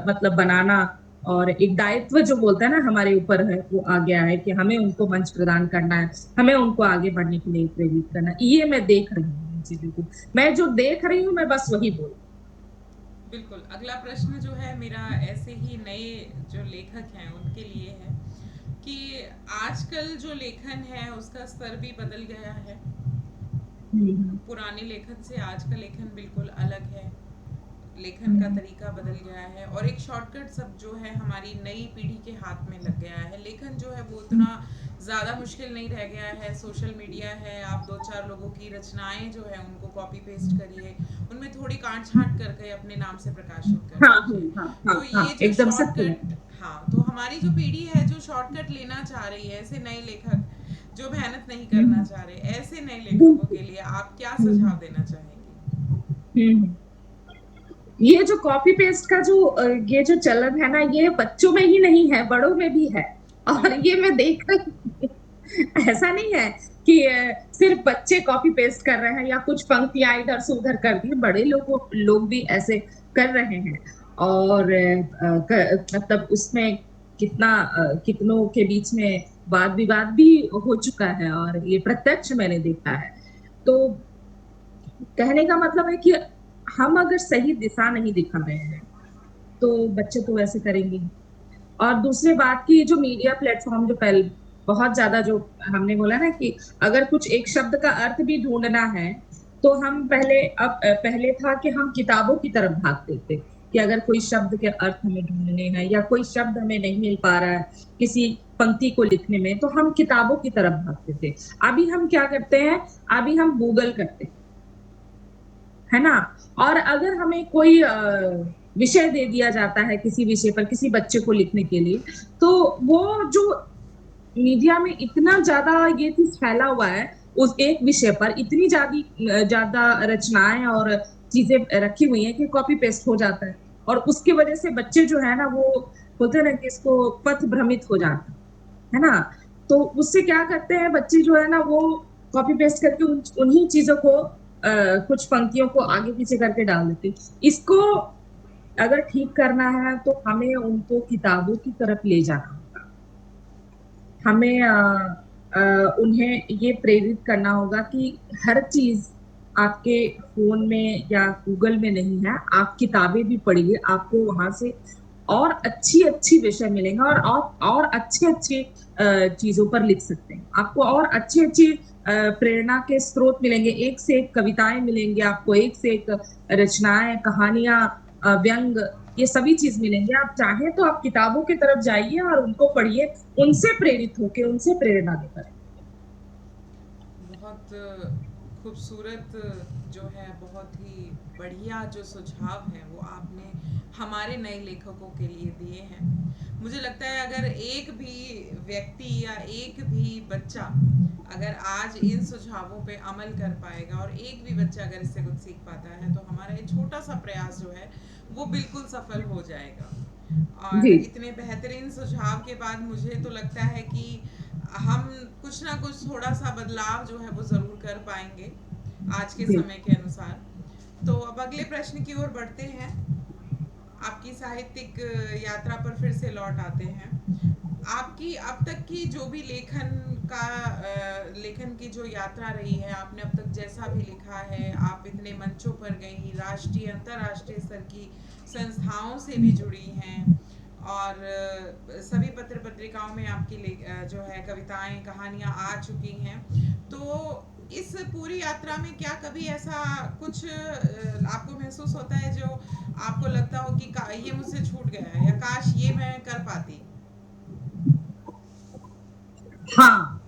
मतलब बनाना, और एक दायित्व जो बोलता है ना हमारे ऊपर है, वो आ गया है कि हमें उनको मंच प्रदान करना है, हमें उनको आगे बढ़ने के लिए प्रेरित करना है। ये मैं देख रही हूँ चीजों को, मैं जो देख रही हूँ मैं बस वही बोल। बिल्कुल। अगला प्रश्न जो है मेरा ऐसे ही नए जो लेखक हैं उनके लिए है कि आजकल जो लेखन है उसका स्तर भी बदल गया है। पुराने लेखन से आज का लेखन बिल्कुल अलग है। लेखन का तरीका बदल गया है और एक शॉर्टकट सब जो है हमारी नई पीढ़ी के हाथ में लग गया है। लेखन जो है वो उतना ज़्यादा मुश्किल नहीं रह गया है। सोशल मीडिया है, आप दो चार लोगों की रचनाएं जो है उनको कॉपी पेस्ट करिए, उनमें थोड़ी काट छाँट करके अपने नाम से प्रकाशित कर हाँ दीजिए। हाँ हाँ तो हाँ, ये जो एकदम सत्य है। शॉर्टकट, हाँ, तो हमारी जो पीढ़ी है जो शॉर्टकट लेना चाह रही है, ऐसे नए लेखक जो मेहनत नहीं करना चाह रहे, ऐसे नए लेखकों के लिए आप क्या सुझाव देना चाहेंगे? ये जो कॉपी पेस्ट का जो ये जो चलन है ना, ये बच्चों में ही नहीं है, बड़ों में भी है। और ये मैं देख रही हूँ। ऐसा नहीं है कि सिर्फ बच्चे कॉपी पेस्ट कर रहे हैं या कुछ पंक्तियां इधर से उधर कर दी, बड़े लोग भी ऐसे कर रहे हैं। और मतलब उसमें कितनों के बीच में वाद विवाद भी हो चुका है, और ये प्रत्यक्ष मैंने देखा है। तो कहने का मतलब है कि हम अगर सही दिशा नहीं दिखा रहे हैं, तो बच्चे तो वैसे करेंगे। और दूसरी बात की जो मीडिया प्लेटफॉर्म जो पहले बहुत ज्यादा, जो हमने बोला ना कि अगर कुछ एक शब्द का अर्थ भी ढूंढना है, तो हम पहले था कि हम किताबों की तरफ भागते थे, कि अगर कोई शब्द के अर्थ हमें ढूंढने हैं या कोई शब्द हमें नहीं मिल पा रहा है किसी पंक्ति को लिखने में, तो हम किताबों की तरफ भागते थे। अभी हम क्या करते हैं, अभी हम गूगल करते हैं, है ना। और अगर हमें कोई विषय दे दिया जाता है किसी विषय पर किसी बच्चे को लिखने के लिए, तो वो जो मीडिया में इतना ज्यादा ये चीज फैला हुआ है, उस एक विषय पर इतनी ज्यादा रचनाएं और चीजें रखी हुई हैं कि कॉपी पेस्ट हो जाता है। और उसकी वजह से बच्चे जो है ना, वो बोलते हैं ना कि इसको पथ भ्रमित हो जाता है ना। तो उससे क्या करते हैं बच्चे जो है ना, वो कॉपी पेस्ट करके उन्हीं चीजों को कुछ पंक्तियों को आगे पीछे करके डाल देते हैं। इसको अगर ठीक करना है तो हमें उनको किताबों की तरफ ले जाना होगा। हमें उन्हें ये प्रेरित करना होगा कि हर चीज आपके फोन में या गूगल में नहीं है। आप किताबें भी पढ़िए, आपको वहां से और अच्छी अच्छी विषय मिलेंगे, और अच्छे अच्छे चीजों पर लिख सकते हैं। आपको और अच्छी अच्छी प्रेरणा के स्रोत मिलेंगे, एक से एक कविताएं मिलेंगी आपको, एक से एक रचनाएं, कहानियां, व्यंग, ये सभी चीज मिलेंगे। आप चाहें तो आप किताबों की तरफ जाइए और उनको पढ़िए, उनसे प्रेरित होके, उनसे प्रेरणा लेकर। बहुत खूबसूरत जो है, बहुत ही बढ़िया जो सुझाव हैं वो आपने हमारे नए लेखकों के लिए दिए हैं। मुझे लगता है अगर एक भी व्यक्ति या एक भी बच्चा अगर आज इन सुझावों पे अमल कर पाएगा और एक भी बच्चा अगर इससे कुछ सीख पाता है तो हमारा ये छोटा सा प्रयास जो है वो बिल्कुल सफल हो जाएगा। और जी। इतने बेहतरीन सुझाव के बाद मुझे तो लगता है कि हम कुछ ना कुछ थोड़ा सा बदलाव जो है वो ज़रूर कर पाएंगे आज के जी। समय के अनुसार। तो अब अगले प्रश्न की ओर बढ़ते हैं। आपकी साहित्यिक यात्रा पर फिर से लौट आते हैं। आपकी अब तक की जो भी लेखन की जो यात्रा रही है, आपने अब तक जैसा भी लिखा है, आप इतने मंचों पर गई, राष्ट्रीय अंतर्राष्ट्रीय स्तर की संस्थाओं से भी जुड़ी हैं और सभी पत्र पत्रिकाओं में आपकी जो है कविताएं, कहानियां आ चुकी हैं। तो इस पूरी यात्रा में क्या कभी ऐसा कुछ आपको महसूस होता है जो आपको लगता हो कि ये मुझसे छूट गया है या काश ये मैं कर पाती? हाँ,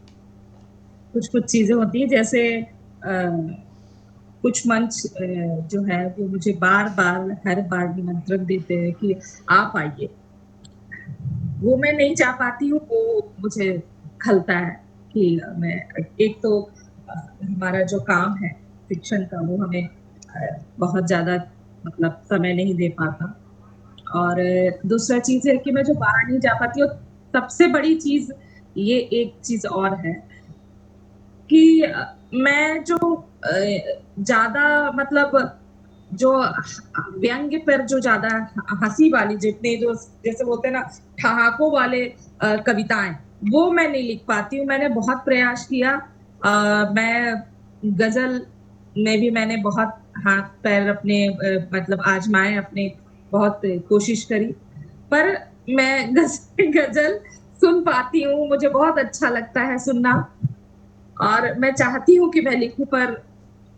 कुछ कुछ चीजें होती है, जैसे कुछ मंच जो है वो मुझे बार बार, हर बार निमंत्रण देते हैं कि आप आइए। वो मैं नहीं जा पाती हूँ, वो मुझे खलता है कि मैं, एक तो हमारा जो काम है शिक्षण का, वो हमें बहुत ज्यादा मतलब समय नहीं दे पाता। और दूसरा चीज है कि मैं जो बाहर नहीं जा पाती हूँ। सबसे बड़ी चीज, ये एक चीज और है कि मैं जो ज्यादा मतलब जो व्यंग्य पर जो ज्यादा हंसी वाली, जितने जो जैसे बोलते हैं ना ठहाकों वाले कविताएं, वो मैं नहीं लिख पाती हूँ। मैंने बहुत प्रयास किया। मैं गजल में भी मैंने बहुत हाथ पैर अपने मतलब आजमाए, अपने बहुत कोशिश करी, पर मैं गजल सुन पाती हूँ, मुझे बहुत अच्छा लगता है सुनना, और मैं चाहती हूँ कि मैं लिखूं, पर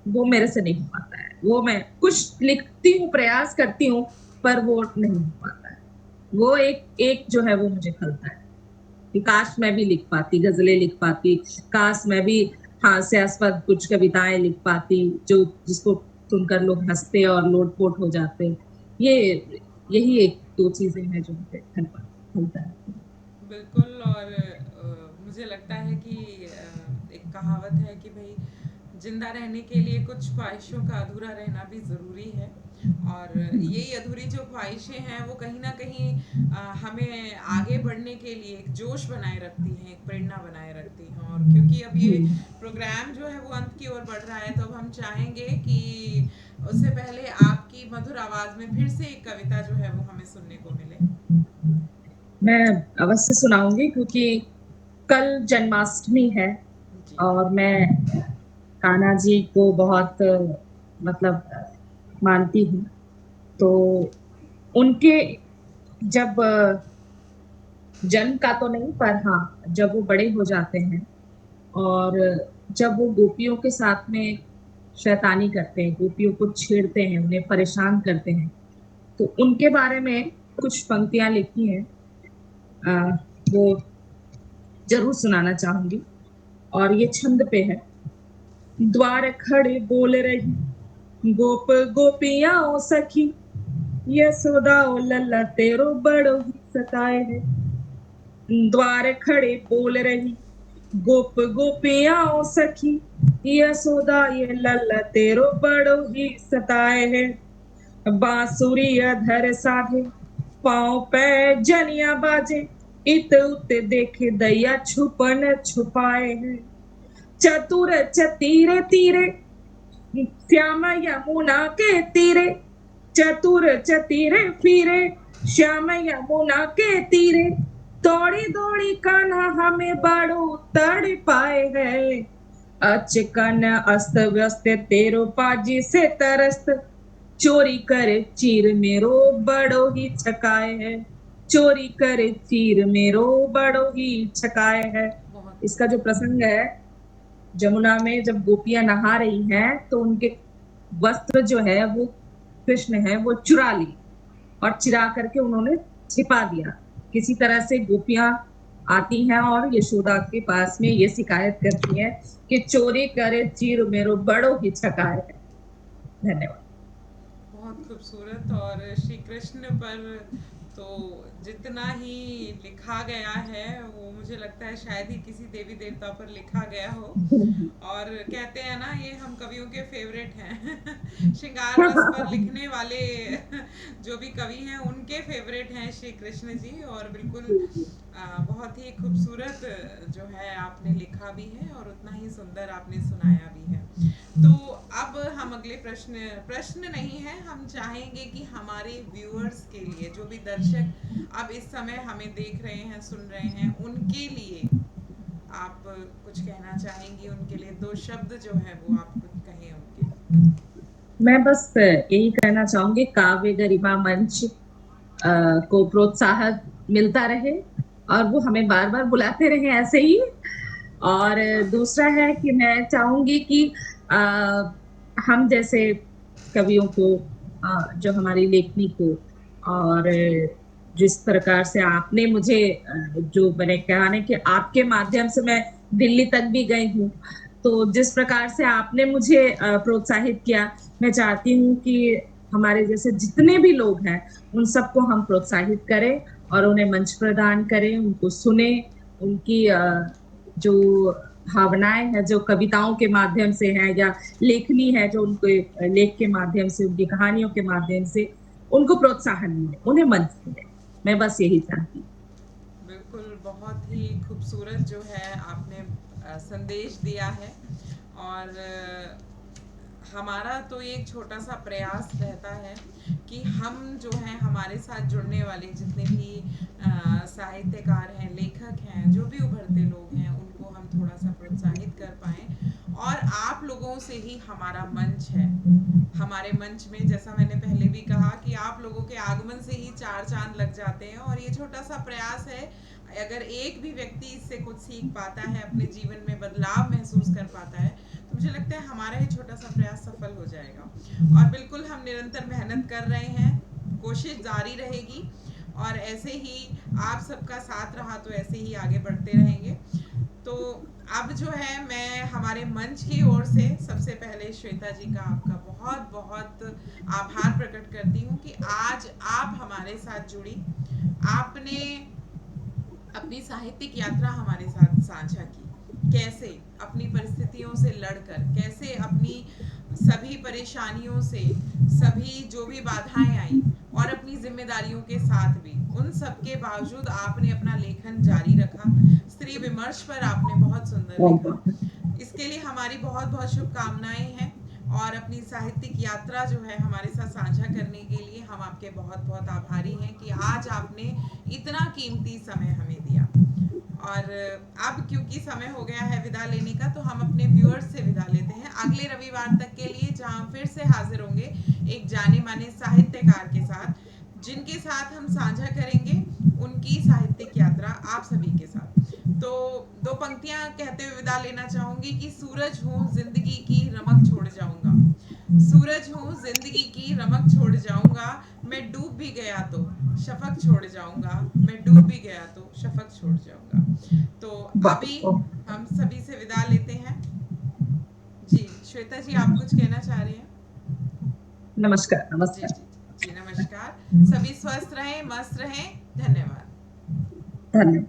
वो मेरे से नहीं हो पाता है। वो मैं कुछ लिखती हूँ, प्रयास करती हूँ, पर वो नहीं हो पाता है। वो एक एक जो है वो मुझे खलता है कि काश मैं भी लिख पाती, गजलें लिख पाती, काश मैं भी हास्यास्पद कुछ कविताएं लिख पाती, जो जिसको सुनकर लोग हंसते और लोटपोट हो जाते। ये यही एक दो चीजें हैं जो मुझे खलता है। बिल्कुल। और मुझे लगता है कि एक कहावत है कि भाई जिंदा रहने के लिए कुछ ख्वाहिशों का अधूरा रहना भी ज़रूरी है। और यही अधूरी जो ख्वाहिशें हैं वो कहीं ना कहीं हमें आगे बढ़ने के लिए एक जोश बनाए रखती हैं, एक प्रेरणा बनाए रखती हैं। और क्योंकि अब ये जी। प्रोग्राम जो है वो अंत की ओर बढ़ रहा है तो अब हम चाहेंगे कि उससे पहले आपकी मधुर आवाज़ में फिर से एक कविता जो है वो हमें सुनने को मिले। मैं अवश्य सुनाऊंगी, क्योंकि कल जन्माष्टमी है जी। और मैं कान्हा जी को बहुत मतलब मानती हूँ। तो उनके जब जन्म का तो नहीं, पर हाँ, जब वो बड़े हो जाते हैं और जब वो गोपियों के साथ में शैतानी करते हैं, गोपियों को छेड़ते हैं, उन्हें परेशान करते हैं, तो उनके बारे में कुछ पंक्तियां लिखी हैं। वो जरूर सुनाना चाहूंगी, और ये छंद पे है। द्वार खड़े बोल रही गोप गोपियां ओ सखी, यशोदा ओ लल्ला तेरो बड़ो ही सताए है। द्वार खड़े बोल रही गोप गोपियां ओ सखी, यशोदा ये लल्ला तेरो बड़ो ही सताए है। बांसुरी अधर साधे, पाँव पे जनिया बाजे, इत उत देखे दैया छुपन छुपाए है। चतुर चतीरे तीरे, श्याम यमुना के तीरे, चतुर चतीरे फिरे, श्याम यमुना के तीरे, दौड़ी दौड़ी कान्हा हमें बड़ो तड़ पाए है। चिकन अस्त व्यस्त तेरो पाजी से तरस्त, चोरी करे चीर मेरो बड़ो ही छकाए है, चोरी करे चीर मेरो बड़ो ही छकाए है। बहुत इसका जो प्रसंग है, जमुना में जब गोपियां नहा रही हैं तो उनके वस्त्र जो है वो कृष्ण है वो चुरा ली और चिरा करके उन्होंने छिपा दिया। किसी तरह से गोपियां आती हैं और यशोदा के पास में ये शिकायत करती है कि चोरी करे चीर मेरो बड़ो ही छकाए है। धन्यवाद। बहुत खूबसूरत। और श्री कृष्ण पर तो जितना ही लिखा गया है वो मुझे लगता है शायद ही किसी देवी देवता पर लिखा गया हो। और कहते हैं ना, ये हम कवियों के फेवरेट हैं। श्रृंगार रस पर लिखने वाले जो भी कवि हैं उनके फेवरेट हैं श्री कृष्ण जी। और बिल्कुल बहुत ही खूबसूरत जो है आपने लिखा भी है और उतना ही सुंदर आपने सुनाया भी है। तो अब हम अगले प्रश्न नहीं है, हम चाहेंगे कि हमारे व्यूअर्स के लिए, जो भी दर्शक अब इस समय हमें देख रहे हैं सुन रहे हैं, उनके लिए आप कुछ कहना चाहेंगी? उनके लिए दो शब्द जो है वो आप कुछ कहें उनके लिए। मैं बस यही कहना चाहूंगी, काव्य गरिमा मंच को प्रोत्साहन मिलता रहे और वो हमें बार बार बुलाते रहे ऐसे ही। और धन्यवाद। दूसरा है कि मैं चाहूंगी कि आ, हम जैसे कवियों को, जो हमारी लेखनी को, और जिस प्रकार से आपने मुझे, जो मैंने कहा ना कि आपके माध्यम से मैं दिल्ली तक भी गई हूँ, तो जिस प्रकार से आपने मुझे प्रोत्साहित किया, मैं चाहती हूँ कि हमारे जैसे जितने भी लोग हैं उन सबको हम प्रोत्साहित करें और उन्हें मंच प्रदान करें, उनको सुने, उनकी जो भावनाएं हैं जो कविताओं के माध्यम से है या लेखनी है जो उनके लेख के माध्यम से, उनकी कहानियों के माध्यम से उनको प्रोत्साहन मिले, उन्हें मंच मिले। मैं बस यही चाहती हूँ। बिल्कुल, बहुत ही खूबसूरत जो है आपने संदेश दिया है। और हमारा तो एक छोटा सा प्रयास रहता है कि हम जो हैं, हमारे साथ जुड़ने वाले जितने भी साहित्यकार हैं, लेखक हैं, जो भी उभरते लोग हैं, उनको हम थोड़ा सा प्रोत्साहित कर पाएँ। और आप लोगों से ही हमारा मंच है। हमारे मंच में, जैसा मैंने पहले भी कहा, कि आप लोगों के आगमन से ही चार चांद लग जाते हैं। और ये छोटा सा प्रयास है, अगर एक भी व्यक्ति इससे कुछ सीख पाता है, अपने जीवन में बदलाव महसूस कर पाता है, तो मुझे लगता है हमारा ही छोटा सा प्रयास सफल हो जाएगा। और बिल्कुल हम निरंतर मेहनत कर रहे हैं, कोशिश जारी रहेगी। और ऐसे ही आप सबका साथ रहा तो ऐसे ही आगे बढ़ते रहेंगे। तो अब जो है, मैं हमारे मंच की ओर से सबसे पहले श्वेता जी का, आपका बहुत बहुत आभार प्रकट करती हूँ कि आज आप हमारे साथ जुड़ी। आपने अपनी साहित्यिक यात्रा हमारे साथ साझा की, कैसे अपनी परिस्थितियों से लड़कर, कैसे अपनी सभी परेशानियों से, सभी जो भी बाधाएं आई और अपनी जिम्मेदारियों के साथ भी, उन सब के बावजूद आपने अपना लेखन जारी रखा। स्त्री विमर्श पर आपने बहुत सुंदर लिखा। इसके लिए हमारी बहुत बहुत शुभकामनाएं हैं। और अपनी साहित्यिक यात्रा जो है हमारे साथ साझा करने के लिए हम आपके बहुत बहुत आभारी हैं कि आज आपने इतना कीमती समय हमें दिया। और अब क्योंकि समय हो गया है विदा लेने का, तो हम अपने व्यूअर्स से विदा लेते हैं अगले रविवार तक के लिए, जहां हम फिर से हाजिर होंगे एक जाने माने साहित्यकार के साथ, जिनके साथ हम साझा करेंगे उनकी साहित्यिक यात्रा आप सभी के साथ। तो दो पंक्तियां कहते हुए विदा लेना चाहूंगी कि सूरज हूँ जिंदगी की रमक छोड़ जाऊंगा, सूरज हूँ जिंदगी की रमक छोड़ जाऊंगा, मैं डूब भी गया तो शफक छोड़ जाऊंगा, मैं डूब भी गया तो शफक छोड़ जाऊंगा। तो अभी हम सभी से विदा लेते हैं। जी श्वेता जी, आप कुछ कहना चाह रहे हैं? नमस्कार। जी नमस्कार। जी जी, नमस्कार। सभी स्वस्थ रहें, मस्त रहें। धन्यवाद। धन्यवाद।